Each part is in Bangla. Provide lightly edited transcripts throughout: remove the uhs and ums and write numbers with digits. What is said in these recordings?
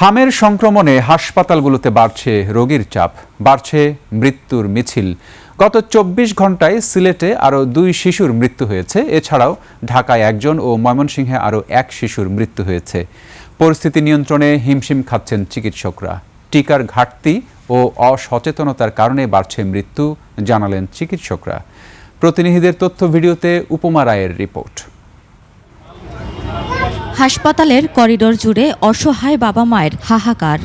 হামের সংক্রমণে হাসপাতালগুলোতে বাড়ছে রোগীর চাপ, বাড়ছে মৃত্যুর মিছিল। গত ২৪ ঘন্টায় সিলেটে আরও ২ শিশুর মৃত্যু হয়েছে। এছাড়াও ঢাকায় ১ জন ও ময়মনসিংহে আরও ১ শিশুর মৃত্যু হয়েছে। পরিস্থিতি নিয়ন্ত্রণে হিমশিম খাচ্ছেন চিকিৎসকরা। টিকার ঘাটতি ও অসচেতনতার কারণে বাড়ছে মৃত্যু, জানালেন চিকিৎসকরা। প্রতিনিধিদের তথ্য ভিডিওতে উপমা রায়ের রিপোর্ট। হাসপাতালের করিডোর জুড়ে অসহায় বাবা মায়ের হাহাকার।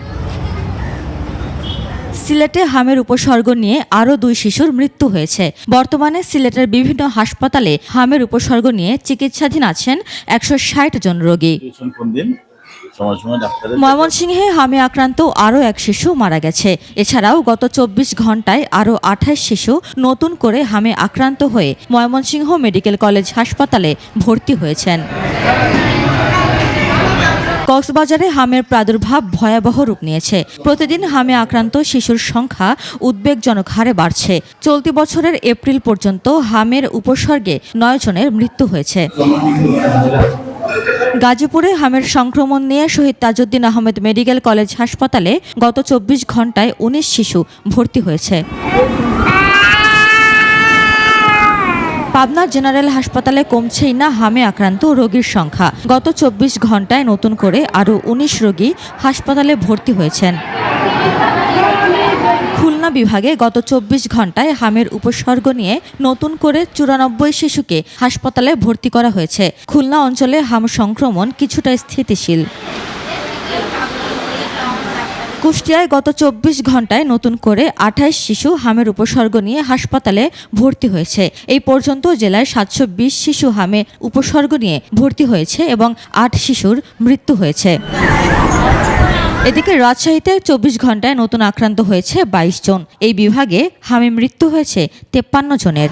সিলেটে হামের উপসর্গ নিয়ে আরও ২ শিশুর মৃত্যু হয়েছে। বর্তমানে সিলেটের বিভিন্ন হাসপাতালে হামের উপসর্গ নিয়ে চিকিৎসাধীন আছেন ১৬০ জন রোগী। ময়মনসিংহে হামে আক্রান্ত আরও ১ শিশু মারা গেছে। এছাড়াও গত ২৪ ঘন্টায় আরও ২৮ শিশু নতুন করে হামে আক্রান্ত হয়ে ময়মনসিংহ মেডিকেল কলেজ হাসপাতালে ভর্তি হয়েছেন। কক্সবাজারে হামের প্রাদুর্ভাব ভয়াবহ রূপ নিয়েছে। প্রতিদিন হামে আক্রান্ত শিশুর সংখ্যা উদ্বেগজনক হারে বাড়ছে। চলতি বছরের এপ্রিল পর্যন্ত হামের উপসর্গে ৯ জনের মৃত্যু হয়েছে। গাজীপুরে হামের সংক্রমণ নিয়ে শহীদ তাজউদ্দিন আহমেদ মেডিকেল কলেজ হাসপাতালে গত ২৪ ঘন্টায় ১৯ শিশু ভর্তি হয়েছে। পাবনা জেনারেল হাসপাতালে কমছেই না হামে আক্রান্ত রোগীর সংখ্যা। গত ২৪ ঘন্টায় নতুন করে আরও ১৯ রোগী হাসপাতালে ভর্তি হয়েছেন। খুলনা বিভাগে গত ২৪ ঘন্টায় হামের উপসর্গ নিয়ে নতুন করে ৯৪ শিশুকে হাসপাতালে ভর্তি করা হয়েছে। খুলনা অঞ্চলে হাম সংক্রমণ কিছুটা স্থিতিশীল। কুষ্টিয়ায় গত ২৪ ঘন্টায় নতুন করে ২৮ শিশু হামের উপসর্গ নিয়ে হাসপাতালে ভর্তি হয়েছে। এই পর্যন্ত জেলায় ৭২০ শিশু হামে উপসর্গ নিয়ে ভর্তি হয়েছে এবং ৮ শিশুর মৃত্যু হয়েছে। এদিকে রাজশাহীতে ২৪ ঘন্টায় নতুন আক্রান্ত হয়েছে ২২ জন। এই বিভাগে হামে মৃত্যু হয়েছে ৫৩ জনের।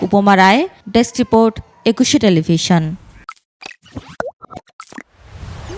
উপমা রায়, ডেস্ক রিপোর্ট, ২১ টেলিভিশন।